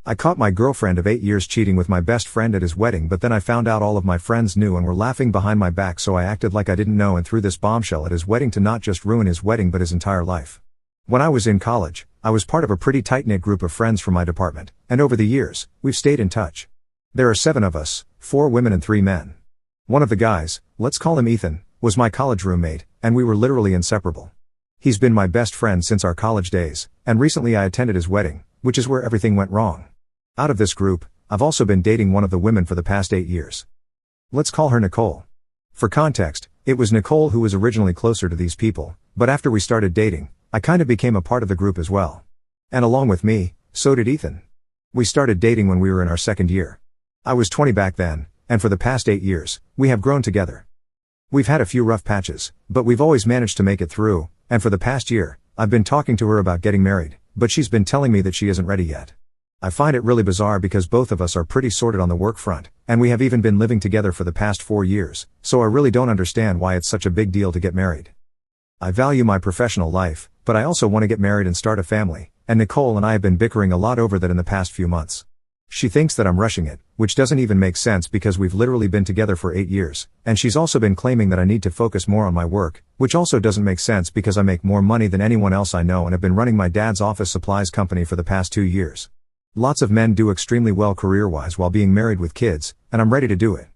I caught my girlfriend of 8 years cheating with my best friend at his wedding, but then I found out all of my friends knew and were laughing behind my back, so I acted like I didn't know and threw this bombshell at his wedding to not just ruin his wedding but his entire life. When I was in college, I was part of a pretty tight-knit group of friends from my department, and over the years, we've stayed in touch. There are 7 of us, 4 women and 3 men. One of the guys, let's call him Ethan, was my college roommate, and we were literally inseparable. He's been my best friend since our college days, and recently I attended his wedding, which is where everything went wrong. Out of this group, I've also been dating one of the women for the past 8 years. Let's call her Nicole. For context, it was Nicole who was originally closer to these people, but after we started dating, I kind of became a part of the group as well. And along with me, so did Ethan. We started dating when we were in our second year. I was 20 back then, and for the past 8 years, we have grown together. We've had a few rough patches, but we've always managed to make it through, and for the past year, I've been talking to her about getting married, but she's been telling me that she isn't ready yet. I find it really bizarre because both of us are pretty sorted on the work front, and we have even been living together for the past 4 years, so I really don't understand why it's such a big deal to get married. I value my professional life, but I also want to get married and start a family, and Nicole and I have been bickering a lot over that in the past few months. She thinks that I'm rushing it, which doesn't even make sense because we've literally been together for 8 years, and she's also been claiming that I need to focus more on my work, which also doesn't make sense because I make more money than anyone else I know and have been running my dad's office supplies company for the past 2 years. Lots of men do extremely well career-wise while being married with kids, and I'm ready to do it.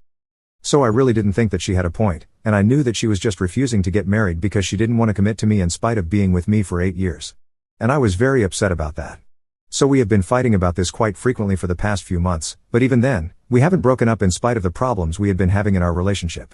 So I really didn't think that she had a point, and I knew that she was just refusing to get married because she didn't want to commit to me in spite of being with me for 8 years. And I was very upset about that. So we have been fighting about this quite frequently for the past few months, but even then, we haven't broken up in spite of the problems we had been having in our relationship.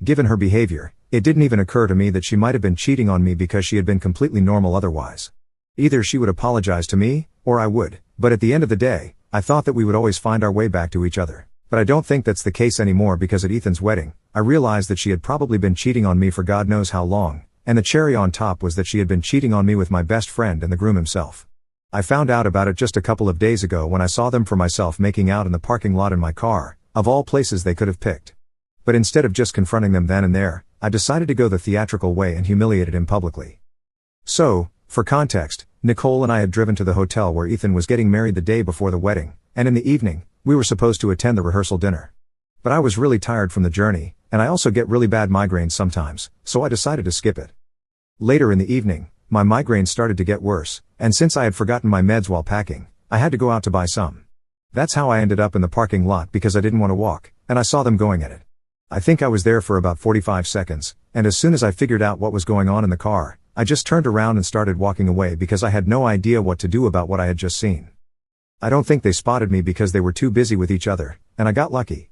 Given her behavior, it didn't even occur to me that she might have been cheating on me because she had been completely normal otherwise. Either she would apologize to me, or I would, but at the end of the day, I thought that we would always find our way back to each other. But I don't think that's the case anymore because at Ethan's wedding, I realized that she had probably been cheating on me for God knows how long, and the cherry on top was that she had been cheating on me with my best friend and the groom himself. I found out about it just a couple of days ago when I saw them for myself making out in the parking lot in my car, of all places they could have picked. But instead of just confronting them then and there, I decided to go the theatrical way and humiliated him publicly. So, for context, Nicole and I had driven to the hotel where Ethan was getting married the day before the wedding, and in the evening, we were supposed to attend the rehearsal dinner. But I was really tired from the journey, and I also get really bad migraines sometimes, so I decided to skip it. Later in the evening, my migraines started to get worse, and since I had forgotten my meds while packing, I had to go out to buy some. That's how I ended up in the parking lot because I didn't want to walk, and I saw them going at it. I think I was there for about 45 seconds, and as soon as I figured out what was going on in the car, I just turned around and started walking away because I had no idea what to do about what I had just seen. I don't think they spotted me because they were too busy with each other, and I got lucky.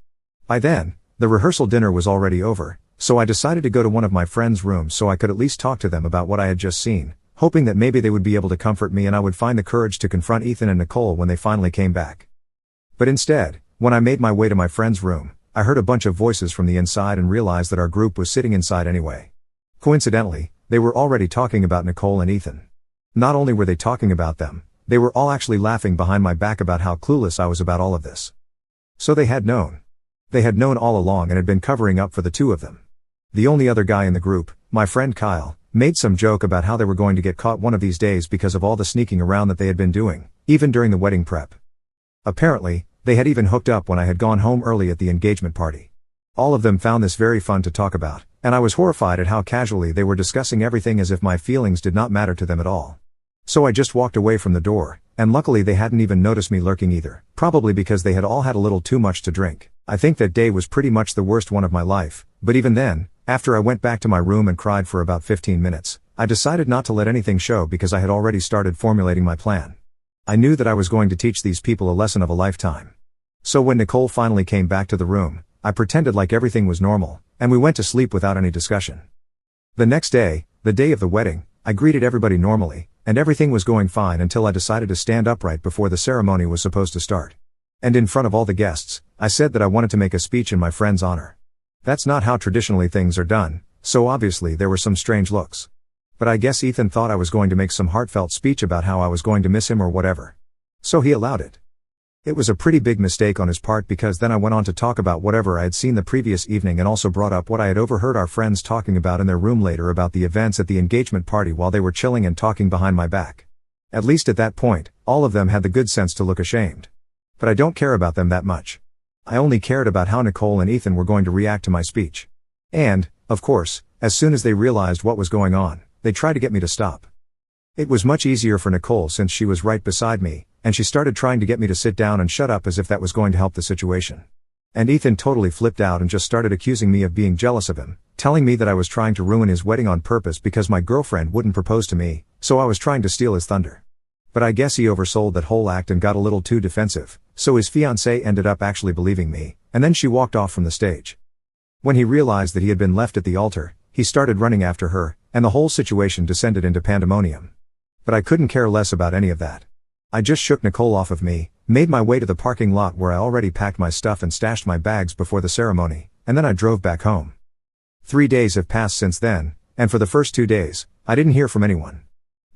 By then, the rehearsal dinner was already over, so I decided to go to one of my friends' rooms so I could at least talk to them about what I had just seen, hoping that maybe they would be able to comfort me and I would find the courage to confront Ethan and Nicole when they finally came back. But instead, when I made my way to my friend's room, I heard a bunch of voices from the inside and realized that our group was sitting inside anyway. Coincidentally, they were already talking about Nicole and Ethan. Not only were they talking about them, they were all actually laughing behind my back about how clueless I was about all of this. So they had known. They had known all along and had been covering up for the two of them. The only other guy in the group, my friend Kyle, made some joke about how they were going to get caught one of these days because of all the sneaking around that they had been doing, even during the wedding prep. Apparently, they had even hooked up when I had gone home early at the engagement party. All of them found this very fun to talk about, and I was horrified at how casually they were discussing everything as if my feelings did not matter to them at all. So I just walked away from the door, and luckily they hadn't even noticed me lurking either, probably because they had all had a little too much to drink. I think that day was pretty much the worst one of my life, but even then, after I went back to my room and cried for about 15 minutes, I decided not to let anything show because I had already started formulating my plan. I knew that I was going to teach these people a lesson of a lifetime. So when Nicole finally came back to the room, I pretended like everything was normal, and we went to sleep without any discussion. The next day, the day of the wedding, I greeted everybody normally, and everything was going fine until I decided to stand upright before the ceremony was supposed to start. And in front of all the guests, I said that I wanted to make a speech in my friend's honor. That's not how traditionally things are done, so obviously there were some strange looks. But I guess Ethan thought I was going to make some heartfelt speech about how I was going to miss him or whatever. So he allowed it. It was a pretty big mistake on his part because then I went on to talk about whatever I had seen the previous evening and also brought up what I had overheard our friends talking about in their room later about the events at the engagement party while they were chilling and talking behind my back. At least at that point, All of them had the good sense to look ashamed. But I don't care about them that much. I only cared about how Nicole and Ethan were going to react to my speech. And, of course, as soon as they realized what was going on, they tried to get me to stop. It was much easier for Nicole since she was right beside me, and she started trying to get me to sit down and shut up as if that was going to help the situation. And Ethan totally flipped out and just started accusing me of being jealous of him, telling me that I was trying to ruin his wedding on purpose because my girlfriend wouldn't propose to me, so I was trying to steal his thunder. But I guess he oversold that whole act and got a little too defensive, so his fiancée ended up actually believing me, and then she walked off from the stage. When he realized that he had been left at the altar, he started running after her, and the whole situation descended into pandemonium. But I couldn't care less about any of that. I just shook Nicole off of me, made my way to the parking lot where I already packed my stuff and stashed my bags before the ceremony, and then I drove back home. 3 days have passed since then, and for the first 2 days, I didn't hear from anyone.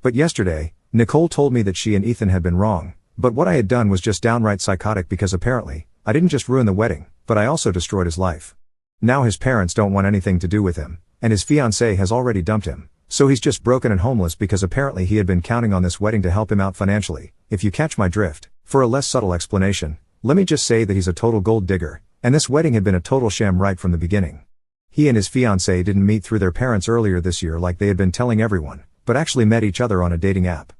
But yesterday, Nicole told me that she and Ethan had been wrong, but what I had done was just downright psychotic because apparently, I didn't just ruin the wedding, but I also destroyed his life. Now his parents don't want anything to do with him, and his fiancée has already dumped him, so he's just broken and homeless because apparently he had been counting on this wedding to help him out financially, if you catch my drift. For a less subtle explanation, let me just say that he's a total gold digger, and this wedding had been a total sham right from the beginning. He and his fiancée didn't meet through their parents earlier this year like they had been telling everyone, but actually met each other on a dating app.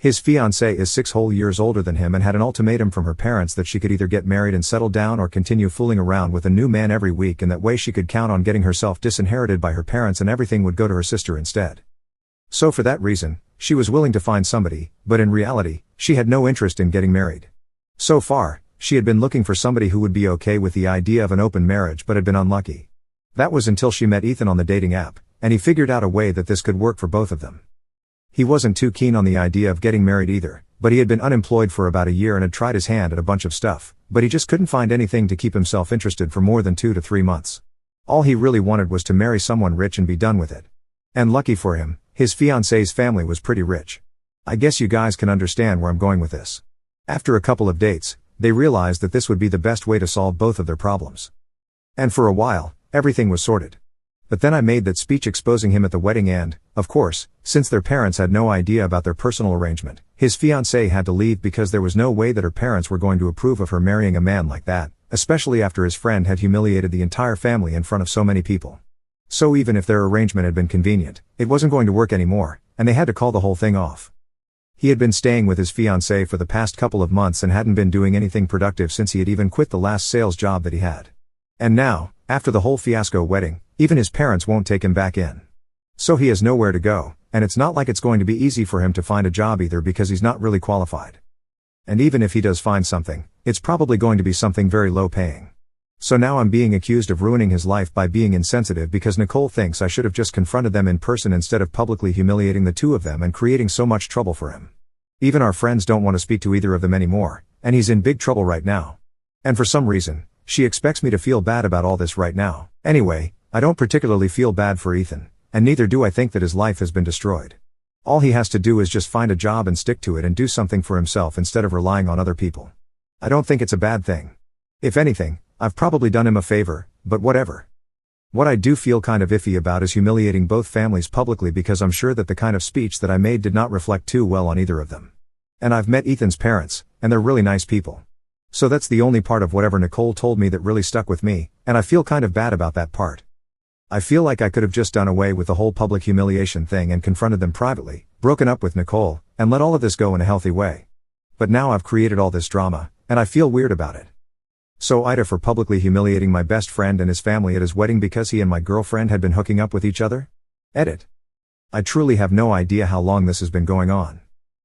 His fiancée is 6 whole years older than him and had an ultimatum from her parents that she could either get married and settle down or continue fooling around with a new man every week, and that way she could count on getting herself disinherited by her parents and everything would go to her sister instead. So for that reason, she was willing to find somebody, but in reality, she had no interest in getting married. So far, she had been looking for somebody who would be okay with the idea of an open marriage but had been unlucky. That was until she met Ethan on the dating app, and he figured out a way that this could work for both of them. He wasn't too keen on the idea of getting married either, but he had been unemployed for about a year and had tried his hand at a bunch of stuff, but he just couldn't find anything to keep himself interested for more than 2 to 3 months. All he really wanted was to marry someone rich and be done with it. And lucky for him, his fiancée's family was pretty rich. I guess you guys can understand where I'm going with this. After a couple of dates, they realized that this would be the best way to solve both of their problems. And for a while, everything was sorted. But then I made that speech exposing him at the wedding and, of course, since their parents had no idea about their personal arrangement, his fiancée had to leave because there was no way that her parents were going to approve of her marrying a man like that, especially after his friend had humiliated the entire family in front of so many people. So even if their arrangement had been convenient, it wasn't going to work anymore, and they had to call the whole thing off. He had been staying with his fiancée for the past couple of months and hadn't been doing anything productive since he had even quit the last sales job that he had. And now, after the whole fiasco wedding, even his parents won't take him back in. So he has nowhere to go, and it's not like it's going to be easy for him to find a job either because he's not really qualified. And even if he does find something, it's probably going to be something very low paying. So now I'm being accused of ruining his life by being insensitive because Nicole thinks I should have just confronted them in person instead of publicly humiliating the two of them and creating so much trouble for him. Even our friends don't want to speak to either of them anymore, and he's in big trouble right now. And for some reason, she expects me to feel bad about all this right now. Anyway, I don't particularly feel bad for Ethan, and neither do I think that his life has been destroyed. All he has to do is just find a job and stick to it and do something for himself instead of relying on other people. I don't think it's a bad thing. If anything, I've probably done him a favor, but whatever. What I do feel kind of iffy about is humiliating both families publicly because I'm sure that the kind of speech that I made did not reflect too well on either of them. And I've met Ethan's parents, and they're really nice people. So that's the only part of whatever Nicole told me that really stuck with me, and I feel kind of bad about that part. I feel like I could have just done away with the whole public humiliation thing and confronted them privately, broken up with Nicole, and let all of this go in a healthy way. But now I've created all this drama, and I feel weird about it. So Ida for publicly humiliating my best friend and his family at his wedding because he and my girlfriend had been hooking up with each other? Edit. I truly have no idea how long this has been going on.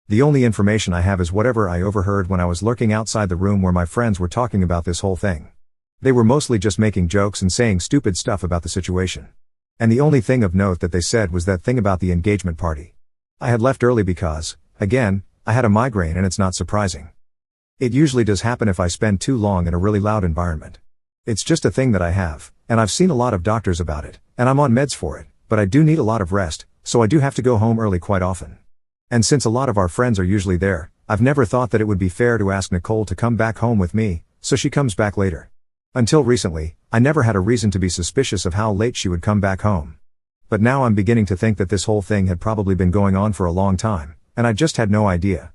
The only information I have is whatever I overheard when I was lurking outside the room where my friends were talking about this whole thing. They were mostly just making jokes and saying stupid stuff about the situation. And the only thing of note that they said was that thing about the engagement party. I had left early because, again, I had a migraine and it's not surprising. It usually does happen if I spend too long in a really loud environment. It's just a thing that I have, and I've seen a lot of doctors about it, and I'm on meds for it, but I do need a lot of rest, so I do have to go home early quite often. And since a lot of our friends are usually there, I've never thought that it would be fair to ask Nicole to come back home with me, so she comes back later. Until recently, I never had a reason to be suspicious of how late she would come back home. But now I'm beginning to think that this whole thing had probably been going on for a long time, and I just had no idea.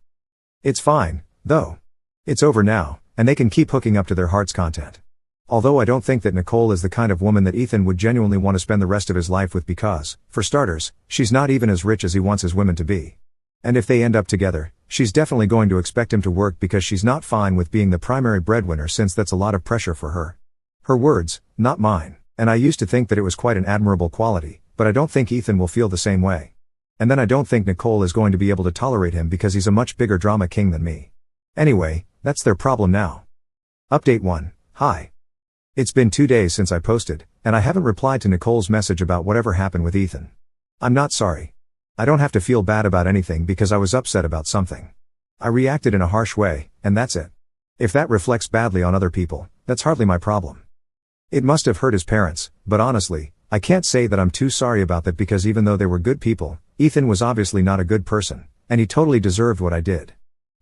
It's fine, though. It's over now, and they can keep hooking up to their heart's content. Although I don't think that Nicole is the kind of woman that Ethan would genuinely want to spend the rest of his life with because, for starters, she's not even as rich as he wants his women to be. And if they end up together, she's definitely going to expect him to work because she's not fine with being the primary breadwinner since that's a lot of pressure for her. Her words, not mine, and I used to think that it was quite an admirable quality, but I don't think Ethan will feel the same way. And then I don't think Nicole is going to be able to tolerate him because he's a much bigger drama king than me. Anyway, that's their problem now. Update 1. Hi. It's been 2 days since I posted, and I haven't replied to Nicole's message about whatever happened with Ethan. I'm not sorry. I don't have to feel bad about anything because I was upset about something. I reacted in a harsh way, and that's it. If that reflects badly on other people, that's hardly my problem. It must have hurt his parents, but honestly, I can't say that I'm too sorry about that because even though they were good people, Ethan was obviously not a good person, and he totally deserved what I did.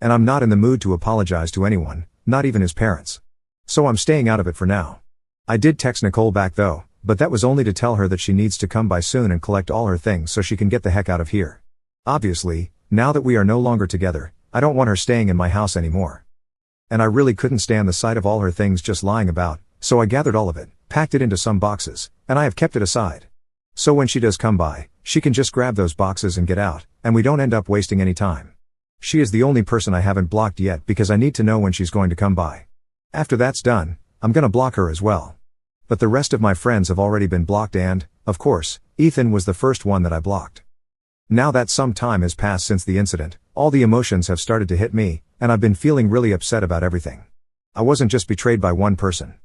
And I'm not in the mood to apologize to anyone, not even his parents. So I'm staying out of it for now. I did text Nicole back though, but that was only to tell her that she needs to come by soon and collect all her things so she can get the heck out of here. Obviously, now that we are no longer together, I don't want her staying in my house anymore. And I really couldn't stand the sight of all her things just lying about, so I gathered all of it, packed it into some boxes, and I have kept it aside. So when she does come by, she can just grab those boxes and get out, and we don't end up wasting any time. She is the only person I haven't blocked yet because I need to know when she's going to come by. After that's done, I'm gonna block her as well. But the rest of my friends have already been blocked and, of course, Ethan was the first one that I blocked. Now that some time has passed since the incident, all the emotions have started to hit me, and I've been feeling really upset about everything. I wasn't just betrayed by one person.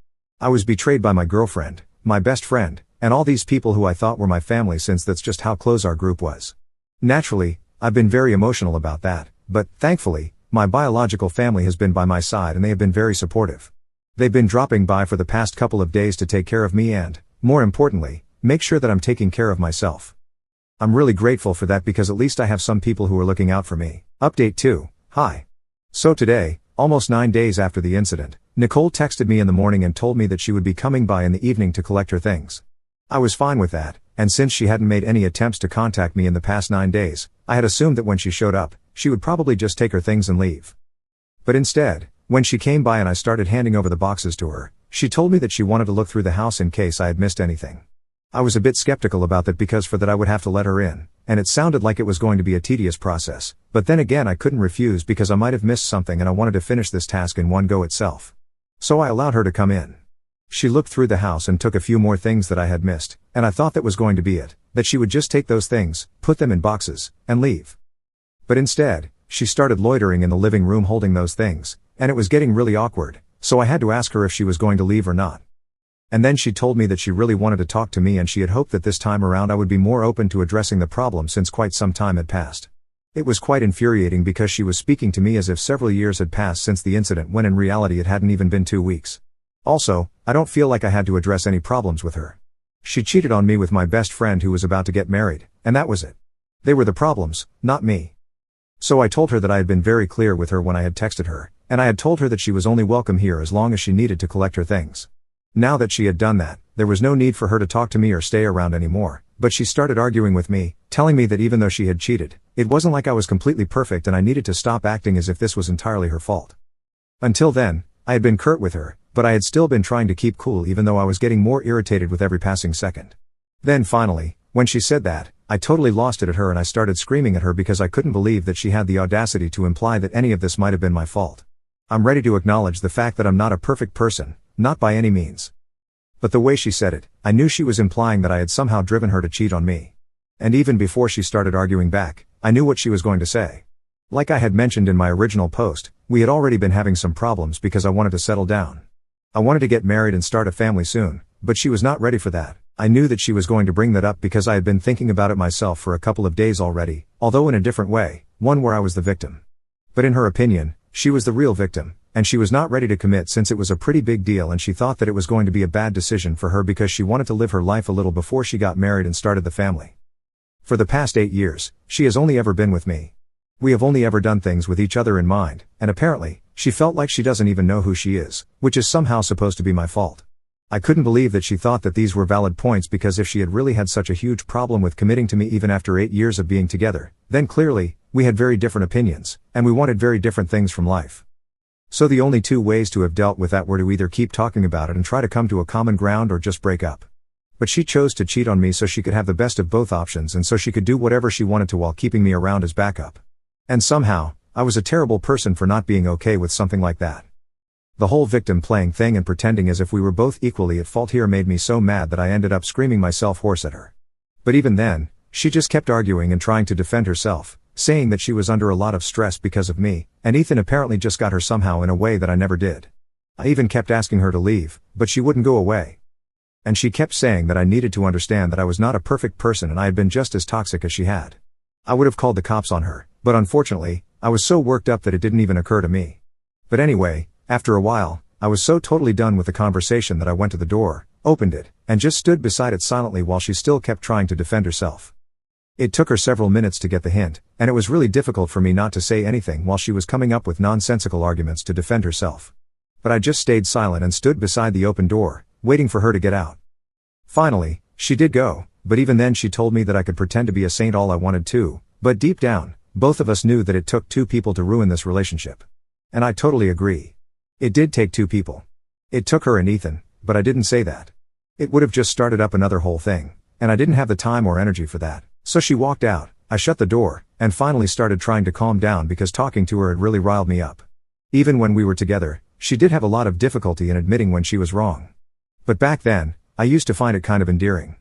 I was betrayed by my girlfriend, my best friend, and all these people who I thought were my family since that's just how close our group was. Naturally, I've been very emotional about that, but, thankfully, my biological family has been by my side and they have been very supportive. They've been dropping by for the past couple of days to take care of me and, more importantly, make sure that I'm taking care of myself. I'm really grateful for that because at least I have some people who are looking out for me. Update 2. Hi. So today, almost 9 days after the incident, Nicole texted me in the morning and told me that she would be coming by in the evening to collect her things. I was fine with that, and since she hadn't made any attempts to contact me in the past 9 days, I had assumed that when she showed up, she would probably just take her things and leave. But instead, when she came by and I started handing over the boxes to her, she told me that she wanted to look through the house in case I had missed anything. I was a bit skeptical about that because for that I would have to let her in, and it sounded like it was going to be a tedious process, but then again I couldn't refuse because I might have missed something and I wanted to finish this task in one go itself. So I allowed her to come in. She looked through the house and took a few more things that I had missed, and I thought that was going to be it, that she would just take those things, put them in boxes, and leave. But instead, she started loitering in the living room holding those things, and it was getting really awkward, so I had to ask her if she was going to leave or not. And then she told me that she really wanted to talk to me and she had hoped that this time around I would be more open to addressing the problem since quite some time had passed. It was quite infuriating because she was speaking to me as if several years had passed since the incident when in reality it hadn't even been 2 weeks. Also, I don't feel like I had to address any problems with her. She cheated on me with my best friend who was about to get married, and that was it. They were the problems, not me. So I told her that I had been very clear with her when I had texted her, and I had told her that she was only welcome here as long as she needed to collect her things. Now that she had done that, there was no need for her to talk to me or stay around anymore, but she started arguing with me, telling me that even though she had cheated, it wasn't like I was completely perfect and I needed to stop acting as if this was entirely her fault. Until then, I had been curt with her, but I had still been trying to keep cool even though I was getting more irritated with every passing second. Then finally, when she said that, I totally lost it at her and I started screaming at her because I couldn't believe that she had the audacity to imply that any of this might have been my fault. I'm ready to acknowledge the fact that I'm not a perfect person, not by any means. But the way she said it, I knew she was implying that I had somehow driven her to cheat on me. And even before she started arguing back, I knew what she was going to say. Like I had mentioned in my original post, we had already been having some problems because I wanted to settle down. I wanted to get married and start a family soon, but she was not ready for that. I knew that she was going to bring that up because I had been thinking about it myself for a couple of days already, although in a different way, one where I was the victim. But in her opinion, she was the real victim, and she was not ready to commit since it was a pretty big deal and she thought that it was going to be a bad decision for her because she wanted to live her life a little before she got married and started the family. For the past 8 years, she has only ever been with me. We have only ever done things with each other in mind, and apparently, she felt like she doesn't even know who she is, which is somehow supposed to be my fault. I couldn't believe that she thought that these were valid points, because if she had really had such a huge problem with committing to me even after 8 years of being together, then clearly, we had very different opinions, and we wanted very different things from life. So the only two ways to have dealt with that were to either keep talking about it and try to come to a common ground, or just break up. But she chose to cheat on me so she could have the best of both options, and so she could do whatever she wanted to while keeping me around as backup. And somehow, I was a terrible person for not being okay with something like that. The whole victim playing thing and pretending as if we were both equally at fault here made me so mad that I ended up screaming myself hoarse at her. But even then, she just kept arguing and trying to defend herself, saying that she was under a lot of stress because of me, and Ethan apparently just got her somehow in a way that I never did. I even kept asking her to leave, but she wouldn't go away. And she kept saying that I needed to understand that I was not a perfect person and I had been just as toxic as she had. I would have called the cops on her, but unfortunately, I was so worked up that it didn't even occur to me. But anyway, after a while, I was so totally done with the conversation that I went to the door, opened it, and just stood beside it silently while she still kept trying to defend herself. It took her several minutes to get the hint, and it was really difficult for me not to say anything while she was coming up with nonsensical arguments to defend herself. But I just stayed silent and stood beside the open door, waiting for her to get out. Finally, she did go, but even then she told me that I could pretend to be a saint all I wanted to, but deep down, both of us knew that it took two people to ruin this relationship. And I totally agree. It did take two people. It took her and Ethan, but I didn't say that. It would have just started up another whole thing, and I didn't have the time or energy for that. So she walked out, I shut the door, and finally started trying to calm down because talking to her had really riled me up. Even when we were together, she did have a lot of difficulty in admitting when she was wrong. But back then, I used to find it kind of endearing.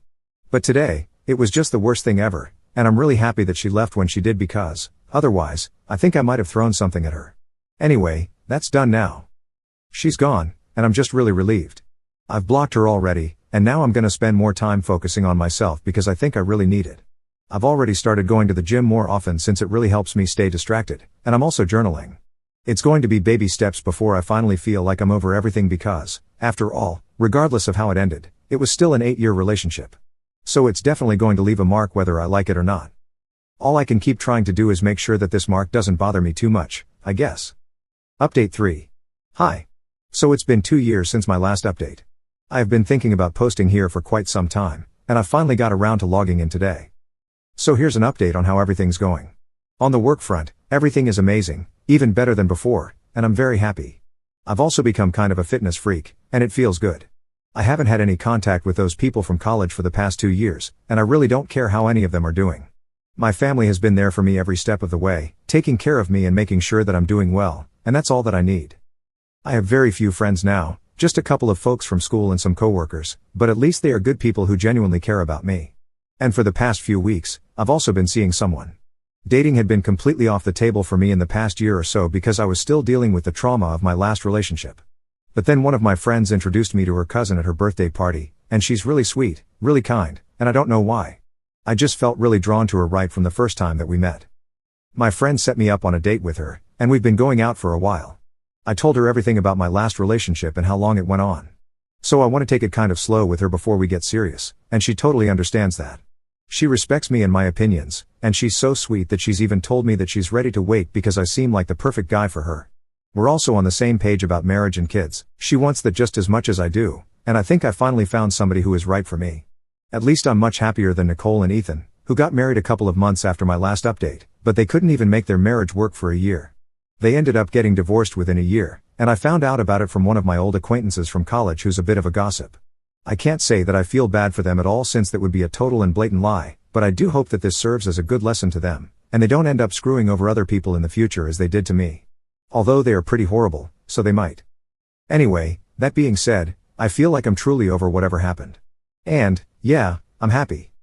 But today, it was just the worst thing ever, and I'm really happy that she left when she did, because, otherwise, I think I might have thrown something at her. Anyway, that's done now. She's gone, and I'm just really relieved. I've blocked her already, and now I'm gonna spend more time focusing on myself because I think I really need it. I've already started going to the gym more often since it really helps me stay distracted, and I'm also journaling. It's going to be baby steps before I finally feel like I'm over everything because, after all, regardless of how it ended, it was still an 8-year relationship. So it's definitely going to leave a mark whether I like it or not. All I can keep trying to do is make sure that this mark doesn't bother me too much, I guess. Update 3. Hi. So it's been 2 years since my last update. I have been thinking about posting here for quite some time, and I finally got around to logging in today. So here's an update on how everything's going. On the work front, everything is amazing, even better than before, and I'm very happy. I've also become kind of a fitness freak, and it feels good. I haven't had any contact with those people from college for the past 2 years, and I really don't care how any of them are doing. My family has been there for me every step of the way, taking care of me and making sure that I'm doing well, and that's all that I need. I have very few friends now, just a couple of folks from school and some coworkers, but at least they are good people who genuinely care about me. And for the past few weeks, I've also been seeing someone. Dating had been completely off the table for me in the past year or so because I was still dealing with the trauma of my last relationship. But then one of my friends introduced me to her cousin at her birthday party, and she's really sweet, really kind, and I don't know why. I just felt really drawn to her right from the first time that we met. My friend set me up on a date with her, and we've been going out for a while. I told her everything about my last relationship and how long it went on. So I want to take it kind of slow with her before we get serious, and she totally understands that. She respects me and my opinions, and she's so sweet that she's even told me that she's ready to wait because I seem like the perfect guy for her. We're also on the same page about marriage and kids. She wants that just as much as I do, and I think I finally found somebody who is right for me. At least I'm much happier than Nicole and Ethan, who got married a couple of months after my last update, but they couldn't even make their marriage work for a year. They ended up getting divorced within a year, and I found out about it from one of my old acquaintances from college who's a bit of a gossip. I can't say that I feel bad for them at all since that would be a total and blatant lie, but I do hope that this serves as a good lesson to them, and they don't end up screwing over other people in the future as they did to me. Although they are pretty horrible, so they might. Anyway, that being said, I feel like I'm truly over whatever happened. And, yeah, I'm happy.